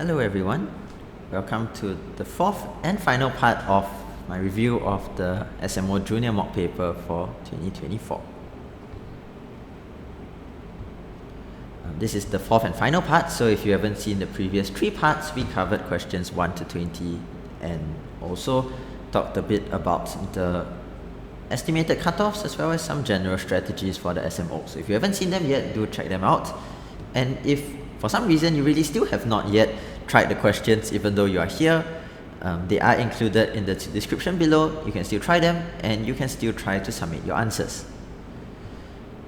Hello everyone, welcome to the fourth and final part of my review of the SMO Junior mock paper for 2024. This is the fourth and final part, so if you haven't seen the previous three parts, we covered questions 1 to 20 and also talked a bit about the estimated cutoffs as well as some general strategies for the SMO. So if you haven't seen them yet, do check them out. And if for some reason you really still have not yet tried the questions even though you are here, they are included in the description below. You can still try them and you can still try to submit your answers.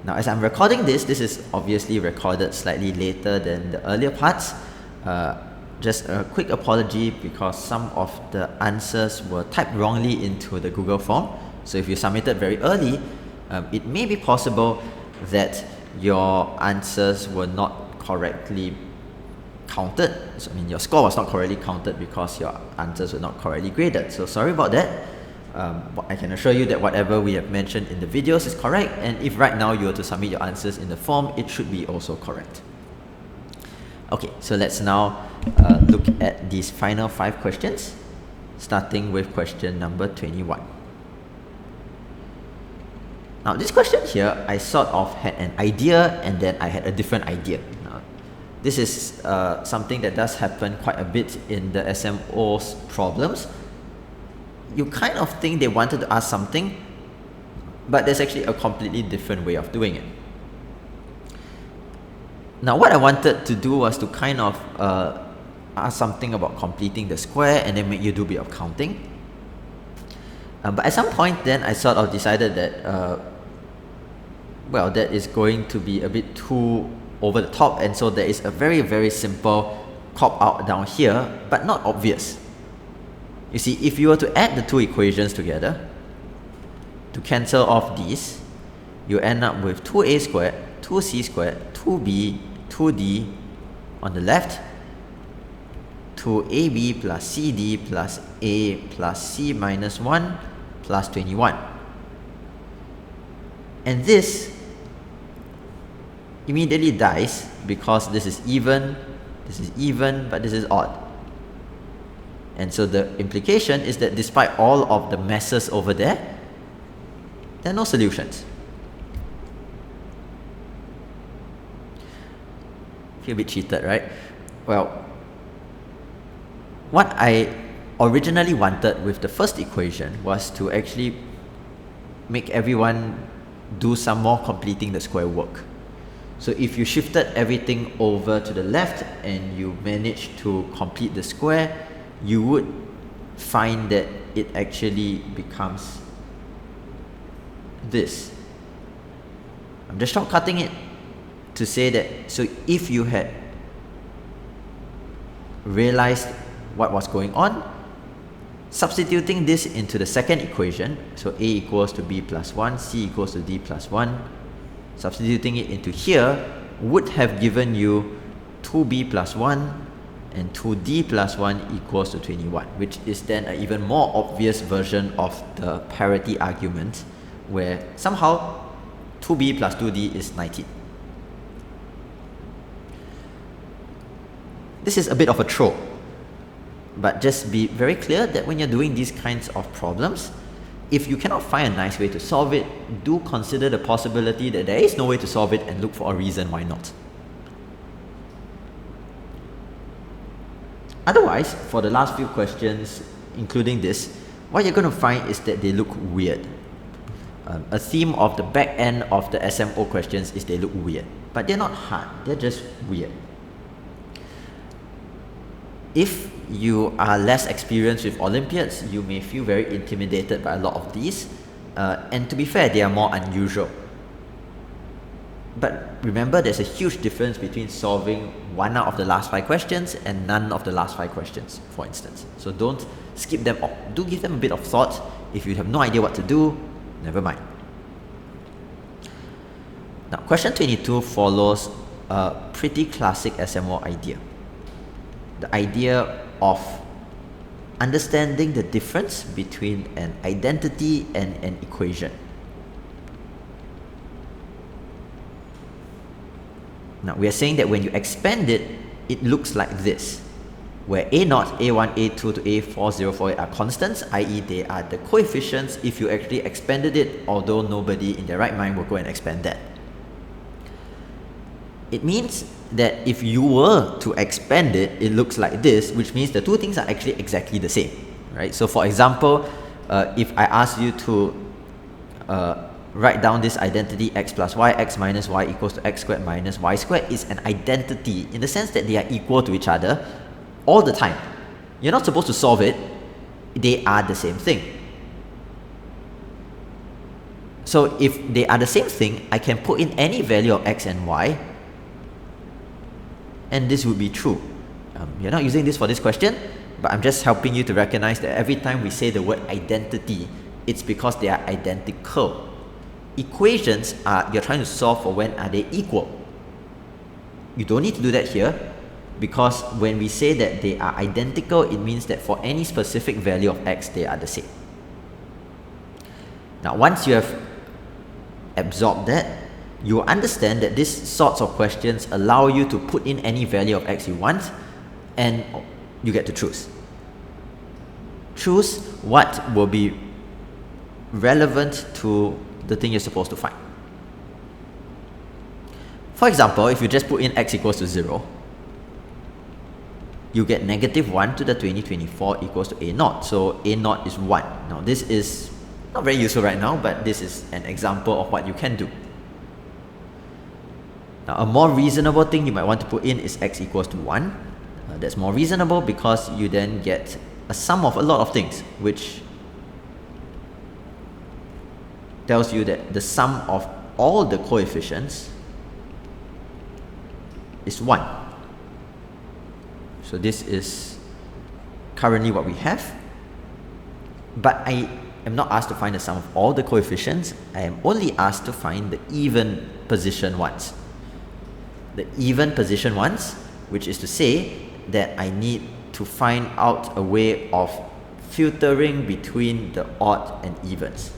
Now as I'm recording this is obviously recorded slightly later than the earlier parts. Just a quick apology because some of the answers were typed wrongly into the Google form. So if you submitted very early, it may be possible that your answers were not correctly counted. So, I mean, your score was not correctly counted because your answers were not correctly graded. So sorry about that. But I can assure you that whatever we have mentioned in the videos is correct, and if right now you were to submit your answers in the form, it should be also correct. Okay, so let's now look at these final 5 questions, starting with question number 21. Now this question here, I sort of had an idea and then I had a different idea. Now, this is something that does happen quite a bit in the SMO's problems. You kind of think they wanted to ask something, but there's actually a completely different way of doing it. Now what I wanted to do was to kind of ask something about completing the square and then make you do a bit of counting. But at some point then I sort of decided that well, that is going to be a bit too over the top, and so there is a very simple cop out down here, but not obvious. You see, if you were to add the two equations together to cancel off these, you end up with 2a squared, 2c squared, 2b, 2d on the left, 2ab plus cd plus a plus c minus 1 plus 21. And this immediately dies because this is even, but this is odd. And so the implication is that despite all of the messes over there are no solutions. Feel a bit cheated, right? Well, what I originally wanted with the first equation was to actually make everyone do some more completing the square work. So if you shifted everything over to the left and you managed to complete the square, you would find that it actually becomes this. I'm just shortcutting it to say that, so if you had realized what was going on, substituting this into the second equation, so a equals to b plus 1, c equals to d plus 1, substituting it into here would have given you 2b plus 1 and 2d plus 1 equals to 21, which is then an even more obvious version of the parity argument, where somehow 2b plus 2d is 19. This is a bit of a trope, but just be very clear that when you're doing these kinds of problems, if you cannot find a nice way to solve it, do consider the possibility that there is no way to solve it and look for a reason why not. Otherwise, for the last few questions, including this, what you're going to find is that they look weird. A theme of the back end of the SMO questions is they look weird, but they're not hard, they're just weird. If you are less experienced with Olympiads, you may feel very intimidated by a lot of these, and to be fair, they are more unusual. But remember, there's a huge difference between solving one out of the last 5 questions and none of the last 5 questions, for instance. So don't skip them off. Do give them a bit of thought. If you have no idea what to do, never mind. Now, question 22 follows a pretty classic SMO idea. The idea of understanding the difference between an identity and an equation. Now we are saying that when you expand it, it looks like this. where A0, A1, A2 to A4048 are constants, i.e. they are the coefficients if you actually expanded it, although nobody in their right mind will go and expand that. It means that if you were to expand it, it looks like this, which means the two things are actually exactly the same, right? So for example, if I ask you to write down this identity x plus y, x minus y equals to x squared minus y squared is an identity in the sense that they are equal to each other all the time. You're not supposed to solve it. They are the same thing. So if they are the same thing, I can put in any value of x and y, and this would be true. You're not using this for this question, but I'm just helping you to recognize that every time we say the word identity, it's because they are identical. Equations are, you're trying to solve for when are they equal. You don't need to do that here, because when we say that they are identical, it means that for any specific value of x, they are the same. Now, once you have absorbed that, you will understand that these sorts of questions allow you to put in any value of x you want, and you get to choose. Choose what will be relevant to the thing you're supposed to find. For example, if you just put in x equals to 0, you get -1 to the 2024 equals to A0. So A0 is 1. Now this is not very useful right now, but this is an example of what you can do. Now a more reasonable thing you might want to put in is x equals to 1. That's more reasonable because you then get a sum of a lot of things, which tells you that the sum of all the coefficients is 1. So this is currently what we have, but I am not asked to find the sum of all the coefficients. I am only asked to find the even position ones. The even position ones, which is to say that I need to find out a way of filtering between the odd and evens.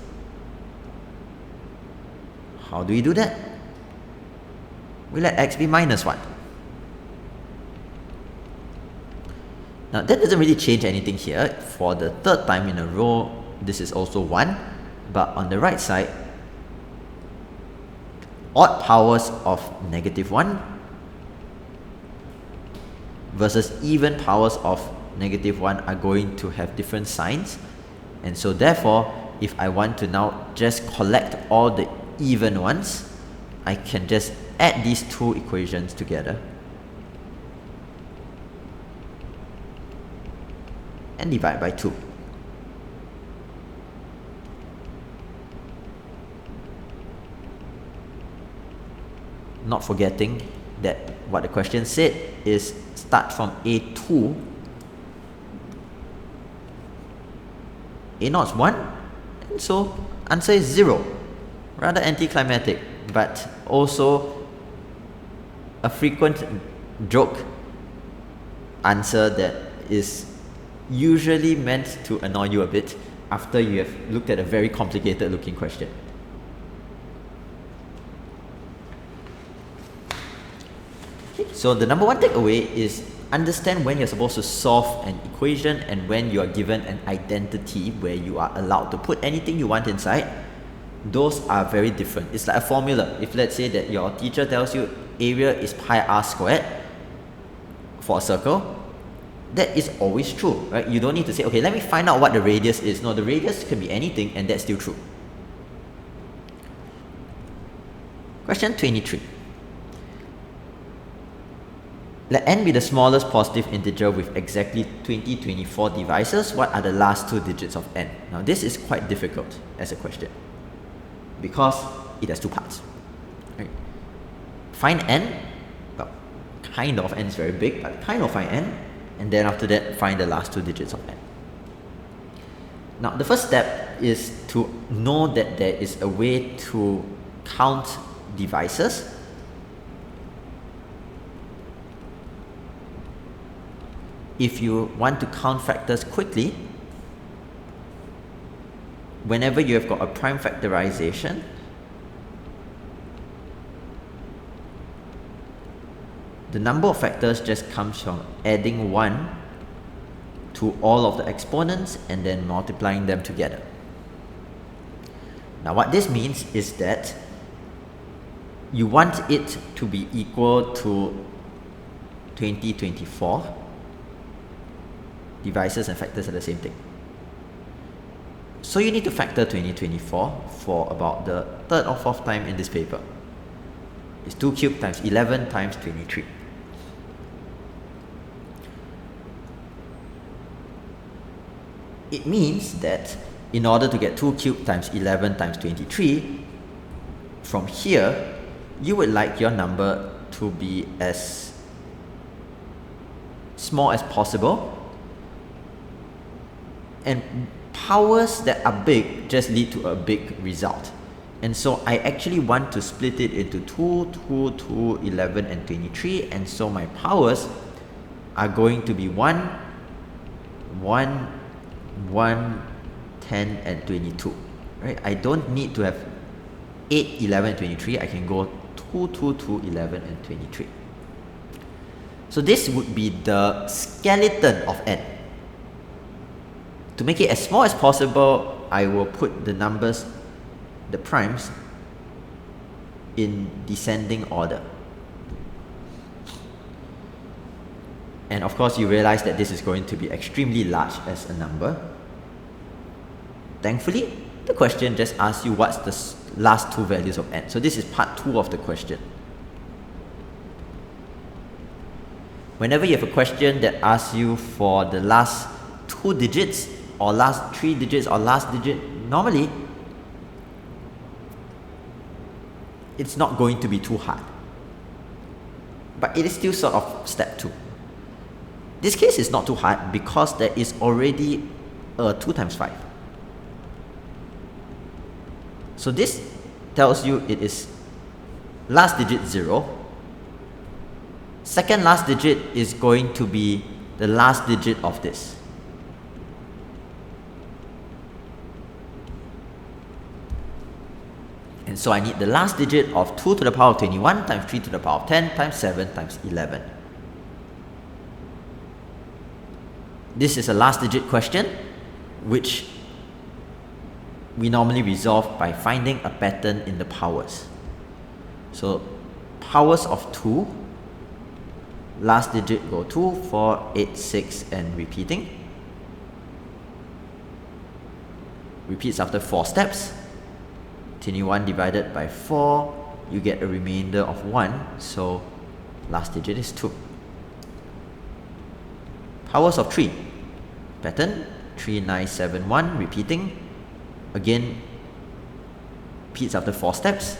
How do we do that? We let x be -1. Now that doesn't really change anything here. For the third time in a row, this is also 1, but on the right side, odd powers of -1 versus even powers of -1 are going to have different signs, and so therefore, if I want to now just collect all the even ones, I can just add these two equations together and divide by 2. Not forgetting that what the question said is start from A2. A0 is 1, and so answer is 0. Rather anticlimactic, but also a frequent joke answer that is usually meant to annoy you a bit after you have looked at a very complicated looking question. Okay, so the number one takeaway is understand when you're supposed to solve an equation and when you are given an identity where you are allowed to put anything you want inside. Those are very different. It's like a formula. If let's say that your teacher tells you area is pi r squared for a circle, that is always true, right? You don't need to say, okay, let me find out what the radius is. No, the radius can be anything, and that's still true. Question 23. Let n be the smallest positive integer with exactly 2024 divisors. What are the last two digits of n? Now this is quite difficult as a question because it has two parts. Right? Find n, well, kind of, n is very big, but kind of find n, and then after that find the last two digits of n. Now the first step is to know that there is a way to count divisors. If you want to count factors quickly, whenever you have got a prime factorization, the number of factors just comes from adding 1 to all of the exponents and then multiplying them together. Now what this means is that you want it to be equal to 2024. Divisors and factors are the same thing. So you need to factor 2024 for about the third or fourth time in this paper. It's 2 cubed times 11 times 23. It means that in order to get 2 cubed times 11 times 23, from here, you would like your number to be as small as possible, and powers that are big just lead to a big result. And so I actually want to split it into 2, 2, 2, 11 and 23, and so my powers are going to be 1, 1, 1, 10 and 22. Right? I don't need to have 8, 11 and 23. I can go 2, 2, 2, 11 and 23. So this would be the skeleton of n. To make it as small as possible, I will put the numbers, the primes, in descending order. And of course you realize that this is going to be extremely large as a number. Thankfully, the question just asks you what's the last two values of n. So this is part 2 of the question. Whenever you have a question that asks you for the last 2 digits, or last 3 digits, or last digit, normally it's not going to be too hard. But it is still sort of step 2. This case is not too hard because there is already a 2 times 5. So this tells you it is last digit 0. Second last digit is going to be the last digit of this. And so I need the last digit of 2 to the power of 21 times 3 to the power of 10 times 7 times 11. This is a last digit question, which we normally resolve by finding a pattern in the powers. So powers of 2, last digit go 2, 4, 8, 6 and repeating. Repeats after 4 steps. 21 divided by 4, you get a remainder of 1, so last digit is 2. Powers of 3. Pattern 3, 9, 7, 1, repeating. Again, repeats after 4 steps.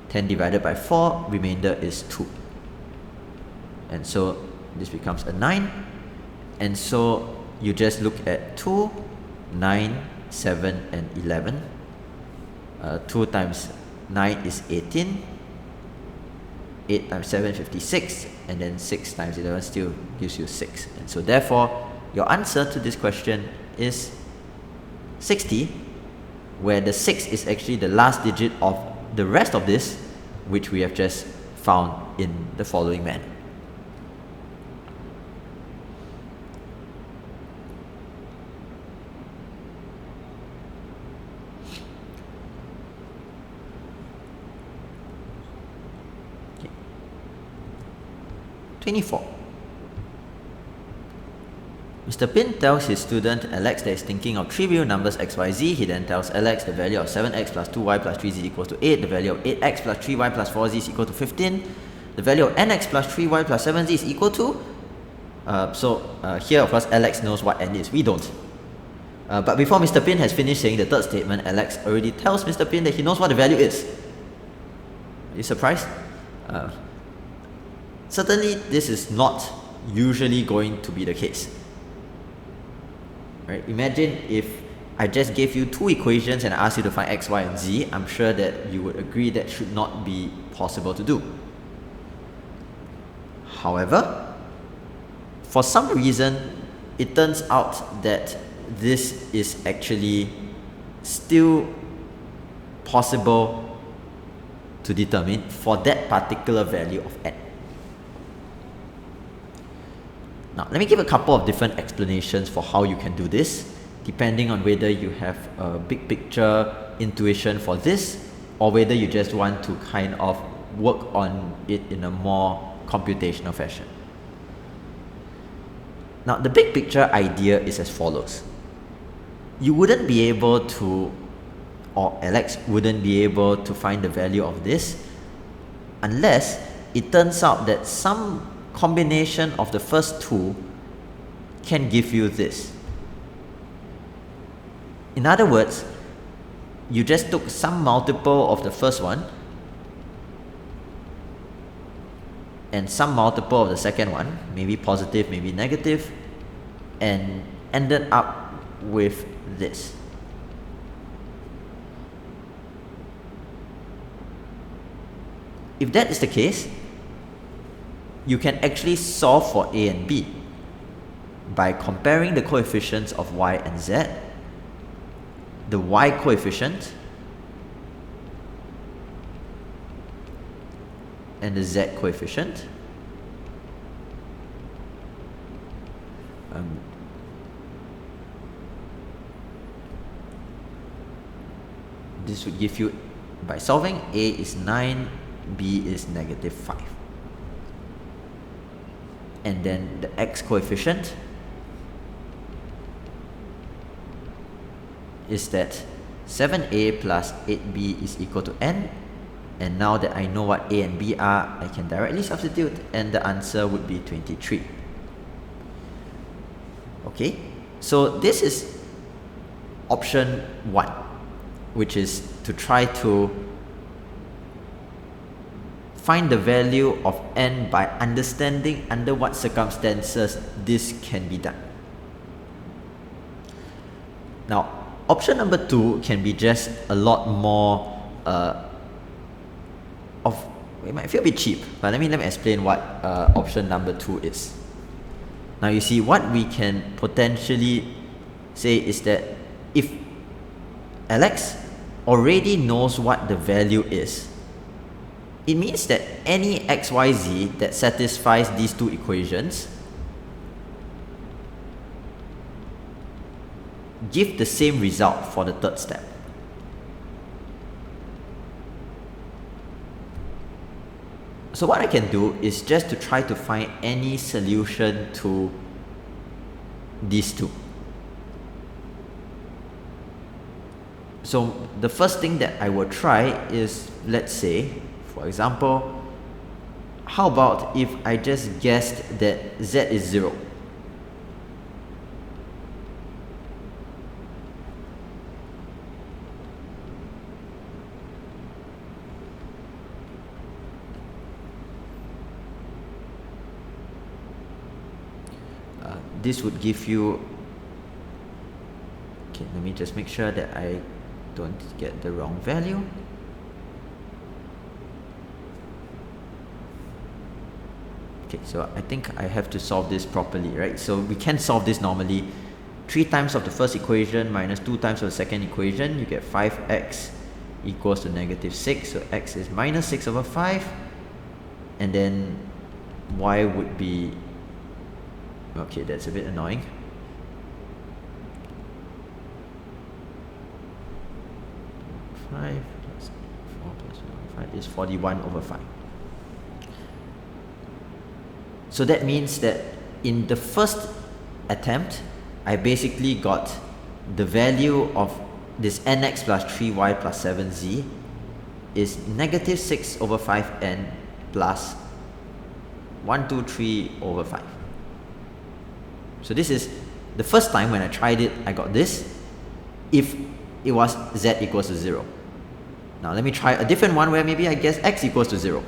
10 divided by 4, remainder is 2. And so this becomes a 9. And so you just look at 2, 9, 7 and 11. 2 times 9 is 18, 8 times 7 56, and then 6 times 11 still gives you 6. And so therefore, your answer to this question is 60, where the 6 is actually the last digit of the rest of this, which we have just found in the following manner. Okay. 24. Mr. Pin tells his student Alex that he's thinking of 3 real numbers x, y, z. He then tells Alex the value of 7x plus 2y plus 3z equals to 8, the value of 8x plus 3y plus 4z is equal to 15, the value of nx plus 3y plus 7z is equal to... Here of course Alex knows what n is, we don't. But before Mr. Pin has finished saying the third statement, Alex already tells Mr. Pin that he knows what the value is. Are you surprised? Certainly this is not usually going to be the case. Right? Imagine if I just gave you 2 equations and I asked you to find x, y and z. I'm sure that you would agree that should not be possible to do. However, for some reason, it turns out that this is actually still possible to determine for that particular value of n. Now, let me give a couple of different explanations for how you can do this, depending on whether you have a big picture intuition for this, or whether you just want to kind of work on it in a more computational fashion. Now, the big picture idea is as follows. You wouldn't be able to, or Alex wouldn't be able to find the value of this unless it turns out that some combination of the first two can give you this. In other words, you just took some multiple of the first one and some multiple of the second one, maybe positive, maybe negative, and ended up with this. If that is the case, you can actually solve for A and B by comparing the coefficients of y and z, the y coefficient and the z coefficient. This would give you, by solving, A is 9, B is -5. And then the x coefficient is that 7a plus 8b is equal to n. And now that I know what a and b are, I can directly substitute, and the answer would be 23. Okay, so this is option 1, which is to try to find the value of n by understanding under what circumstances this can be done. Now, option number 2 can be just a lot more it might feel a bit cheap, but let me explain what option number 2 is. Now you see, what we can potentially say is that if Alex already knows what the value is, it means that any xyz that satisfies these two equations give the same result for the third step. So what I can do is just to try to find any solution to these two. So the first thing that I will try is, let's say, for example, how about if I just guessed that z is 0? This would give you, okay, let me just make sure that I don't get the wrong value. Okay, so I think I have to solve this properly, right? So we can solve this normally. 3 times of the first equation minus 2 times of the second equation, you get 5x equals to -6. So x is -6/5, and then y would be, okay, that's a bit annoying. Five plus 4 plus 5 is 41/5. So that means that in the first attempt, I basically got the value of this nx plus 3y plus 7z is -6/5n plus 123/5. So this is the first time when I tried it, I got this, if it was z equals to 0. Now let me try a different one where maybe I guess x equals to 0.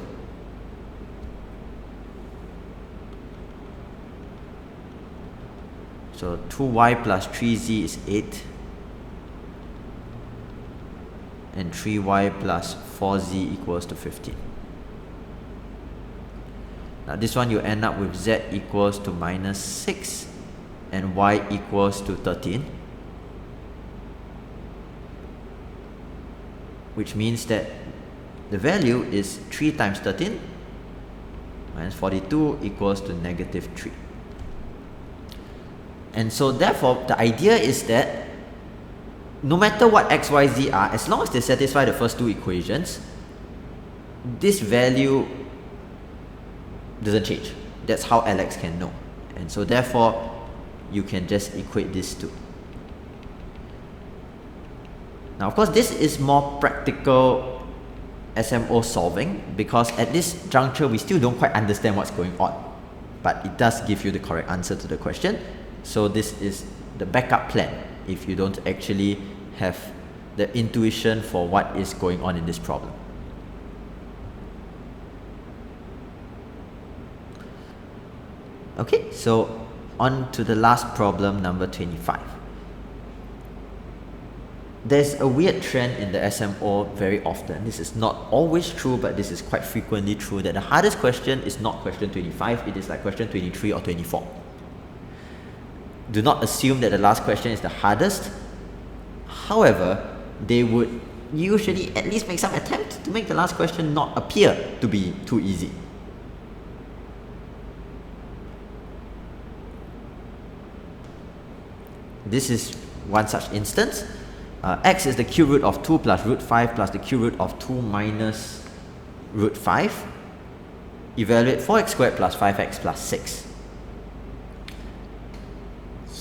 So 2y plus 3z is 8, and 3y plus 4z equals to 15. Now this one you end up with z equals to -6 and y equals to 13, which means that the value is 3 times 13 minus 42 equals to -3. And so therefore, the idea is that no matter what x, y, z are, as long as they satisfy the first two equations, this value doesn't change. That's how Alex can know. And so therefore, you can just equate these two. Now, of course, this is more practical SMO solving, because at this juncture, we still don't quite understand what's going on. But it does give you the correct answer to the question. So this is the backup plan if you don't actually have the intuition for what is going on in this problem. Okay, so on to the last problem, number 25. There's a weird trend in the SMO very often. This is not always true, but this is quite frequently true, that the hardest question is not question 25, it is like question 23 or 24. Do not assume that the last question is the hardest. However, they would usually at least make some attempt to make the last question not appear to be too easy. This is one such instance. X is the cube root of 2 plus root 5 plus the cube root of 2 minus root 5. Evaluate 4x squared plus 5x plus 6.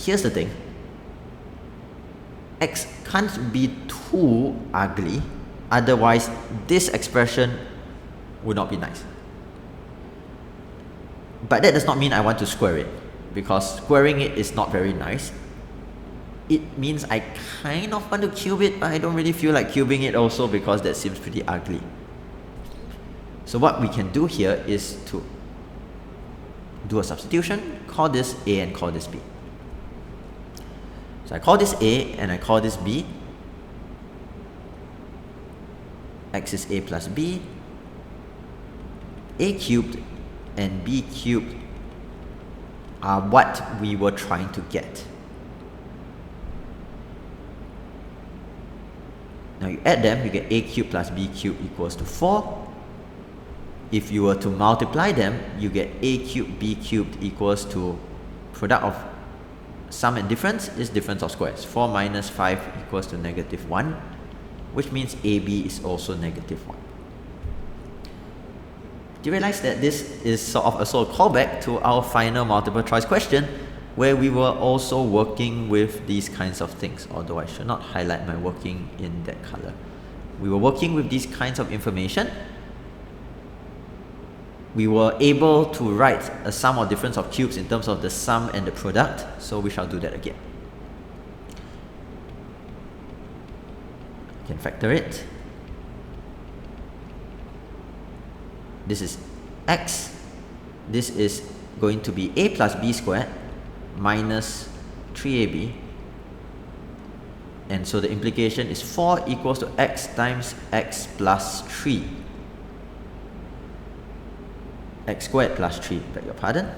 Here's the thing. X can't be too ugly, otherwise this expression would not be nice. But that does not mean I want to square it, because squaring it is not very nice. It means I kind of want to cube it, but I don't really feel like cubing it also, because that seems pretty ugly. So what we can do here is to do a substitution, call this A and call this B. So I call this A and I call this B. X is A plus B. A cubed and B cubed are what we were trying to get. Now you add them, you get A cubed plus B cubed equals to 4. If you were to multiply them, you get A cubed B cubed equals to product of sum and difference is difference of squares. 4 minus 5 equals to negative 1, which means AB is also negative 1. Do you realize that this is sort of a callback to our final multiple choice question, where we were also working with these kinds of things, although I should not highlight my working in that color. We were working with these kinds of information. We were able to write a sum or difference of cubes in terms of the sum and the product, so we shall do that again. You can factor it. This is x. This is going to be a plus b squared minus 3ab. And so the implication is 4 equals to x times x plus 3. X squared plus 3, beg your pardon.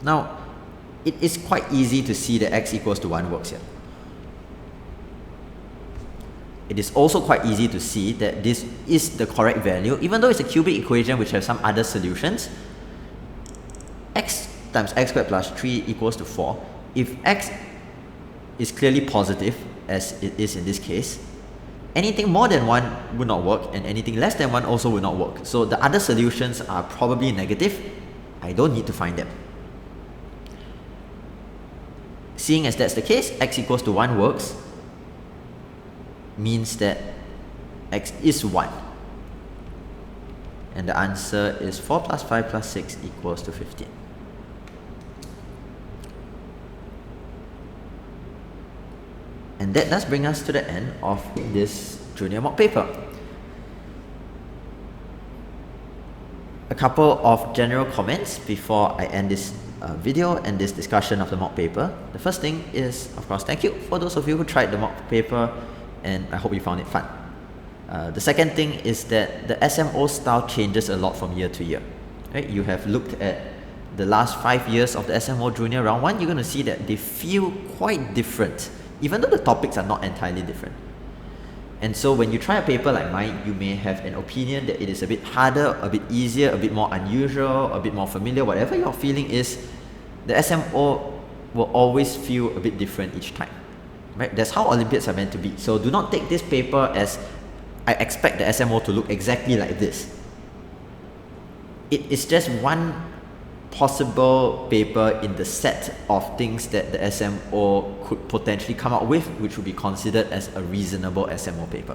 Now, it is quite easy to see that x equals to 1 works here. It is also quite easy to see that this is the correct value, even though it's a cubic equation which has some other solutions. X times x squared plus 3 equals to 4. If x is clearly positive, as it is in this case, anything more than 1 would not work, and anything less than 1 also would not work. So the other solutions are probably negative. I don't need to find them. Seeing as that's the case, x equals to 1 works, means that x is 1. And the answer is 4 plus 5 plus 6 equals to 15. And that does bring us to the end of this junior mock paper. A couple of general comments before I end this video and this discussion of the mock paper. The first thing is, of course, thank you for those of you who tried the mock paper, and I hope you found it fun. The second thing is that the SMO style changes a lot from year to year. Right? You have looked at the last 5 years of the SMO Junior Round 1, you're going to see that they feel quite different, even though the topics are not entirely different. And so when you try a paper like mine, you may have an opinion that it is a bit harder, a bit easier, a bit more unusual, a bit more familiar, whatever your feeling is, the SMO will always feel a bit different each time. Right? That's how Olympiads are meant to be. So do not take this paper as I expect the SMO to look exactly like this. It is just one possible paper in the set of things that the SMO could potentially come up with, which would be considered as a reasonable SMO paper.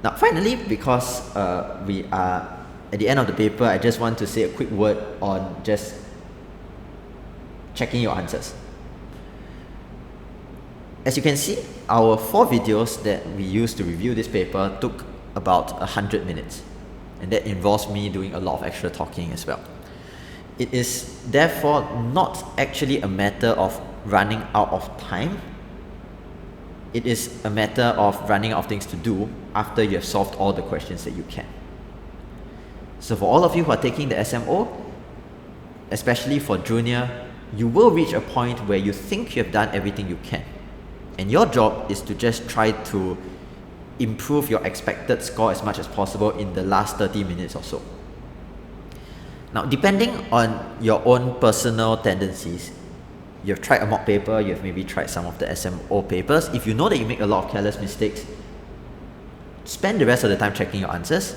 Now finally, because we are at the end of the paper, I just want to say a quick word on just checking your answers. As you can see, our 4 videos that we used to review this paper took about 100 minutes. And that involves me doing a lot of extra talking as well. It is therefore not actually a matter of running out of time. It is a matter of running out of things to do after you have solved all the questions that you can. So for all of you who are taking the SMO, especially for junior, you will reach a point where you think you have done everything you can. And your job is to just try to improve your expected score as much as possible in the last 30 minutes or so. Now, depending on your own personal tendencies, you've tried a mock paper, you've maybe tried some of the SMO papers. If you know that you make a lot of careless mistakes, spend the rest of the time checking your answers.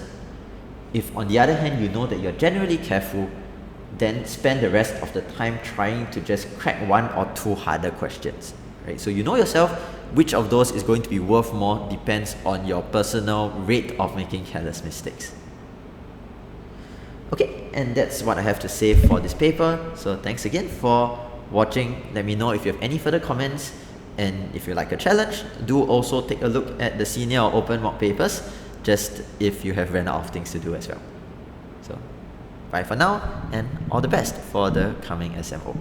If on the other hand, you know that you're generally careful, then spend the rest of the time trying to just crack 1 or 2 harder questions. Right? So you know yourself, which of those is going to be worth more depends on your personal rate of making careless mistakes. Okay, and that's what I have to say for this paper. So thanks again for watching. Let me know if you have any further comments, and if you like a challenge, do also take a look at the senior or open mock papers, just if you have ran out of things to do as well. So bye for now, and all the best for the coming SMO.